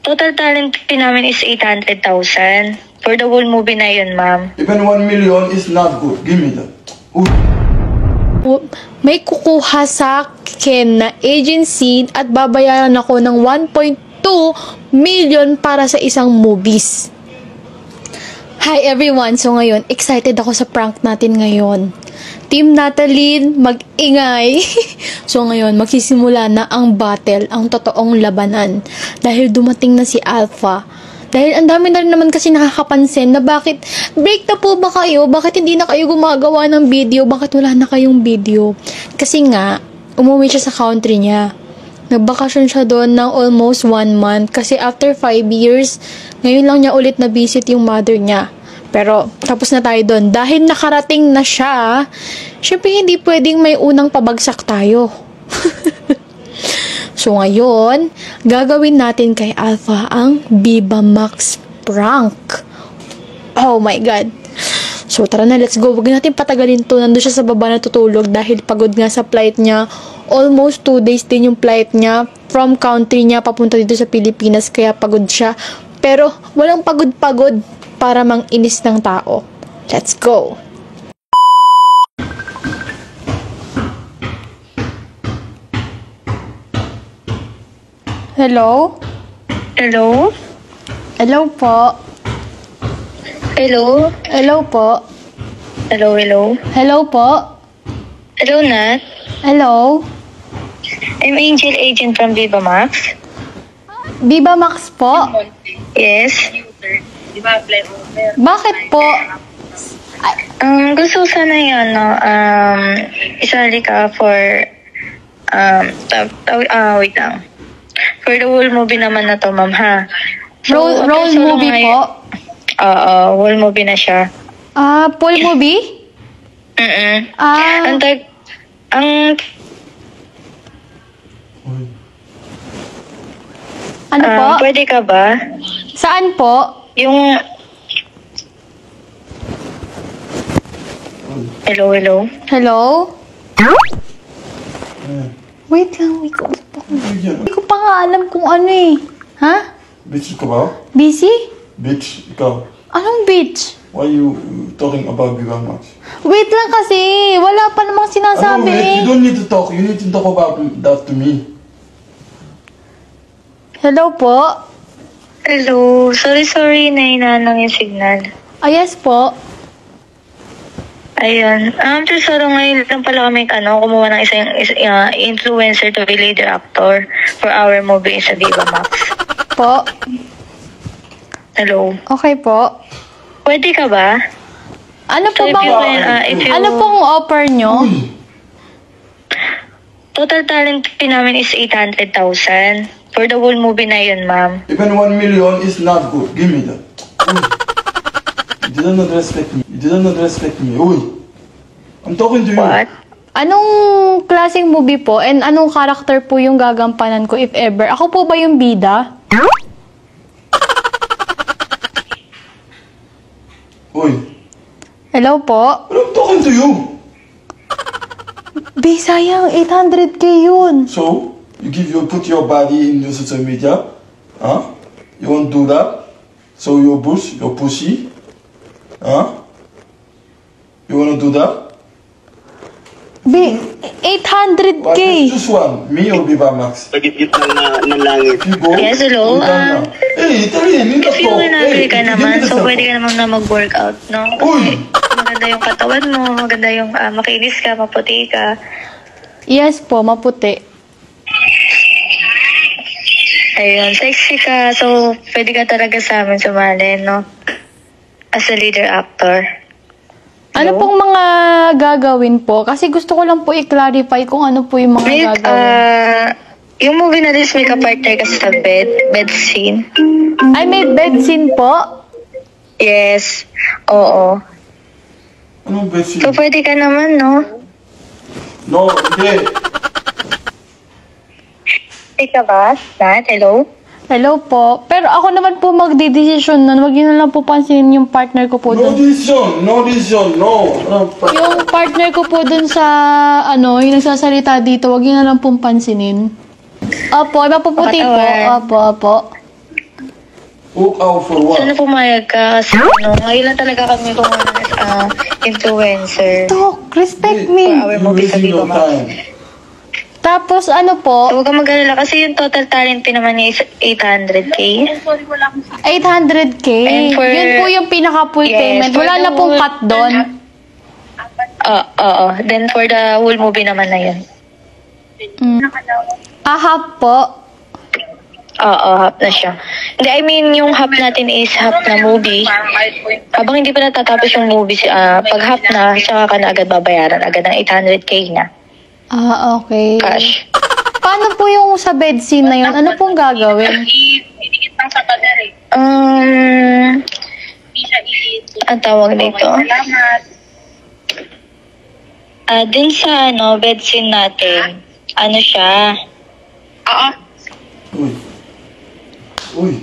Total talent fee namin is 800,000. For the whole movie na yun, ma'am. Even 1 million is not good. Give me that. Ooh. May kukuha sa akin na agency at babayaran ako ng 1.2 million para sa isang movies. Hi everyone! So ngayon, excited ako sa prank natin ngayon. Team Natalie, mag-ingay! So ngayon, magsisimula na ang battle, ang totoong labanan. Dahil dumating na si Alpha. Dahil ang dami na rin naman kasi nakakapansin na bakit, break na po ba kayo? Bakit hindi na kayo gumagawa ng video? Bakit wala na kayong video? Kasi nga, umuwi siya sa country niya. Nagbakasyon siya doon ng almost 1 month. Kasi after 5 years, ngayon lang niya ulit na-visit yung mother niya. Pero, tapos na tayo doon. Dahil nakarating na siya, syempre hindi pwedeng may unang pabagsak tayo. So, ngayon, gagawin natin kay Alpha ang Viva Max prank. Oh my God. So, tara na, let's go. Huwag natin patagalin to. Nandun siya sa baba natutulog dahil pagod nga sa flight niya. Almost 2 days din yung flight niya. From country niya, papunta dito sa Pilipinas. Kaya pagod siya. Pero, walang pagod-pagod para mang-inis ng tao. Let's go. Hello? Hello? Hello po. Hello? Hello po. Hello, hello? Hello po. Hello, Nat? Hello? I'm Angel, agent from Viva Max. Viva Max po? Yes? Bakit po? Gusto ko sana yun, no? Isali ka for, wait lang. For the whole movie naman na to, ma'am, ha? Roll movie po? Oo, whole movie na siya. Full movie? Ano po? Pwede ka ba? Saan po? Yung... Hello, hello? Hello? Wait lang, hindi ko pa nga alam kung ano eh. Ha? Bitch ka ba? Busy? Bitch, ikaw. Anong bitch? Why you talking about Viva Max? Wait lang kasi, wala pa namang sinasabi eh. You don't need to talk. You need to talk about that to me. Hello po? Hello. Sorry, nahina lang yung signal. Yes po. Ayun. So ngayon lang pala kami, kumuha ng isang influencer to be leader actor for our movie sa Viva Max. Po? Hello. Okay po. Pwede ka ba? Ano po So, ano pong offer nyo? Total talent fee namin is 800,000. For the whole movie na yun, ma'am. Even 1 million is not good. Give me that. You did not respect me. You did not respect me. Uy. I'm talking to you. What? Anong klaseng movie po and anong karakter po yung gagampanan ko if ever? Ako po ba yung bida? Uy. Hello po? I'm talking to you. Sayang, 800k yun. So, you put your body in your social media? Huh? You won't do that? So you're pussy? Huh? You wanna do that? 800k. But just one, me or Viva Max? Pagit-git ng langit. If you go, Yes, hello. hey, Italian, If you nabili ka naman, so pwede ka naman na mag-workout, no? Kasi maganda yung katawan mo, maganda yung makinis ka, maputi ka. Yes po, maputi. Ayun, sexy ka, so pwede ka talaga sa amin sumali, no? As a leader actor. Ano pong mga gagawin po? Kasi gusto ko lang po i-clarify kung ano po yung mga gagawin. Yung movie na this, may ka-partner kasi sa bed scene. Ay, may bed scene po? Yes, oo. Anong bed scene? So pwede ka naman, no? No, hindi. Ika ba? Nat, hello? Hello po. Pero ako naman po magdidesisyon nun. Wag yun na lang po pansinin yung partner ko po No dun. decision, no. Yung partner ko po dun sa, yung nagsasalita dito, wag yun na lang pong pansinin. Opo, mapuputi po. Katawan. Opo. Walk out for what? Sana pumayag ka kasi ngayon lang talaga kami kung influencer. Talk, respect For me. our movie sa Wasting Viva your Max. time. Tapos ano po, Huwag kang mag-alala kasi yung total talent fee naman niya is 800k. 800k. And for- Yun po yung pinaka-full Yes, payment. for Wala the na pong whole- cut doon. Oo. Then for the whole movie naman na yun. Half po. Oo, half na siya. Hindi, I mean, yung half natin is half na movie. Habang hindi pa natatapos yung movie, pag half na, saka ka na agad babayaran. Agad ng 800k na. Okay. Cash. Paano po yung sa bed scene na yun? Ano pong gagawin? Ang tawag dito? Din sa bed scene natin, ano siya? Uy.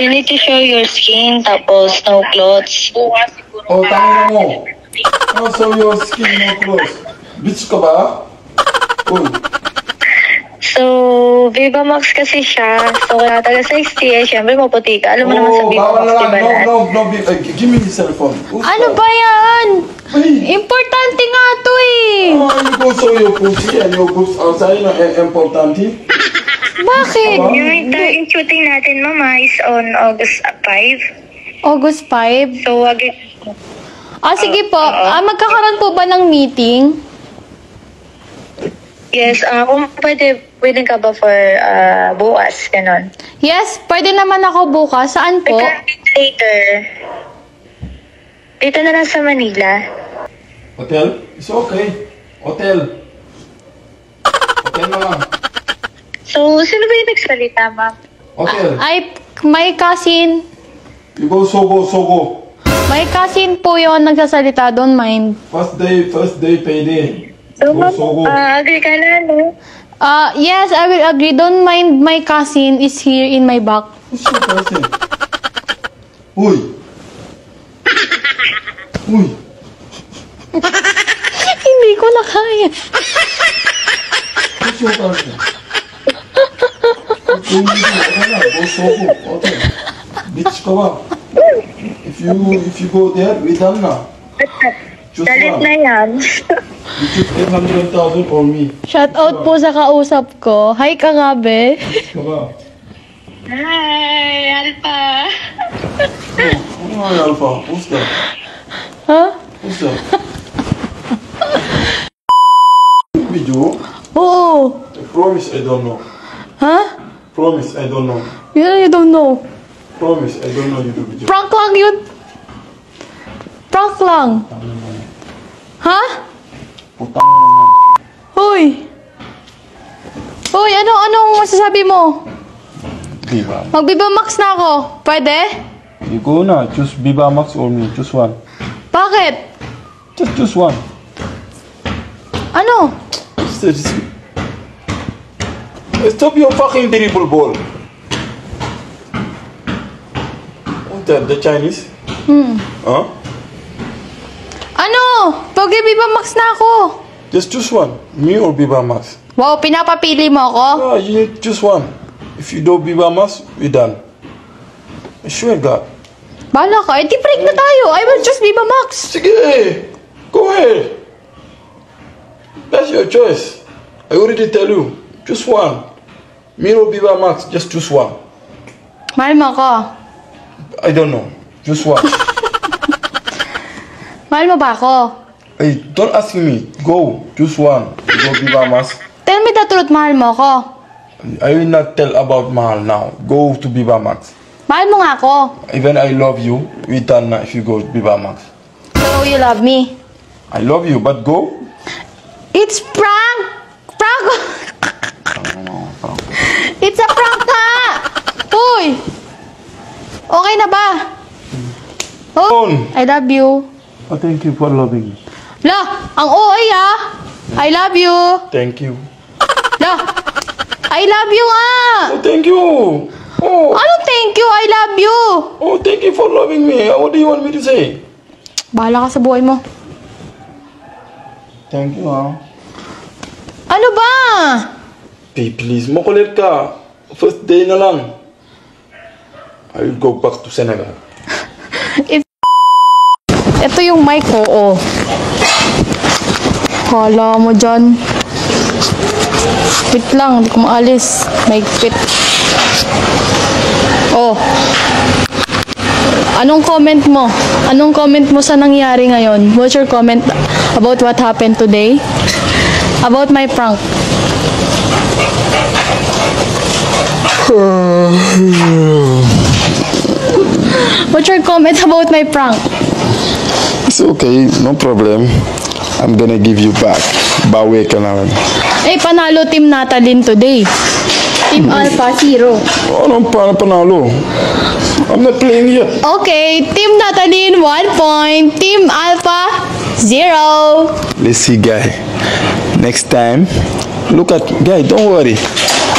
You need to show your skin, tapos no clothes. Oh, tangin mo. Oh, so your skin no clothes. Bitch ka ba? Uy. So, Viva Max kasi siya. So, kaya taga 60 syempre maputi ka. Alam mo naman sa Viva bawal Max, na diba lang. na? No. Give me the cell phone. Ano ba yan? Ay. Importante nga to eh. Oh, you go show your pussy and your boobs outside na importante. Bakit? Yung shooting natin, mama, is on August 5. August 5? So, wag Sige po. Magkakaroon po ba ng meeting? yes, kung pwede ka ba for bukas, ganon. Yes, pwede naman ako bukas. Saan po? Later. Dito na lang sa Manila. Hotel? It's okay. Hotel. Hotel na lang. So, sino ba yung nagsalita, ma'am? Hotel. Ay, may cousin. You go Sogo. May cousin po yon nagsasalita. Don't mind. First day payday. So, Go ma'am, Sogo. agree ka na, no? Yes, I will agree. Don't mind, my cousin is here in my back. Who's your cousin? Uy. Uy. Hindi ko na kaya. Who's your cousin? Go Sogo. Hotel. Bitch ka ba? If you go there, we done na. Just Dalit one. na yan. You choose 800,000 or me. Shout out po sa kausap ko. Hi ka nga, be. Bitch ka ba? Hi, Alpha. Oh, hi, Alpha. Who's that? Ha? Who's that? Video? Oo. I promise I don't know. Ha? Promise I don't know. You don't know. Promise I don't know you do video. Prank lang yun. Prank lang. Ha? Putang na naman. Hoy. Hoy, anong masasabi mo? Viva. Magbiba max na ako. Pwede? You go na. Choose Viva Max or me. Choose one. Bakit? Just choose one. Ano? Stop your fucking dribble ball. What's that? The Chinese? Huh? Ano? Magbiba max na ako. Just choose one. Me or Viva Max? Wow, pinapapili mo ako? Ah, you need to choose one. If you do Viva Max, we done. I swear God. Bahala ka. Di break na tayo. I will just Viva Max. Sige! Go ahead! That's your choice. I already tell you. Choose one. Me or Viva Max, just choose one. Mahal mo ako. I don't know. Choose one. Mahal mo ba ako? Hey, don't ask me. Go. Choose one. Go Viva Max. Tell me the truth, mahal mo ako. I will not tell about Mahal now. Go to Viva Max. Mahal mo nga ako. Even I love you, we done now if you go to Viva Max. So, you love me. I love you, but go. It's prank! Prank! It's a prank nga! Uy! Okay na ba? Oh, I love you. Oh, thank you for loving me. La! Ang OA ah! I love you! Thank you. La! I love you nga! Oh, thank you. Oh, Ano thank you? I love you! oh, thank you for loving me. What do you want me to say? Bahala ka sa buhay mo. Thank you, ha. Ano ba? Babe, please, makulit ka. First day na lang. I will go back to Senegal. Ito yung mic ko, oh. Kala mo dyan. Wait lang, hindi ko maalis. Maigpit. Oh. Anong comment mo? Anong comment mo sa nangyari ngayon? What's your comment about what happened today? About my prank? What's your comment about my prank? It's okay, no problem. I'm gonna give you back. Bawi ka naman. Eh, panalo Team Natalin today. Team Alpha, 0. Anong panalo? I'm not playing yet. Okay, Team Natalin, 1 point. Team Alpha, 0. Let's see, guy. Next time, look at... Guy, don't worry.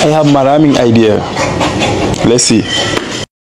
I have my ramming idea. Let's see.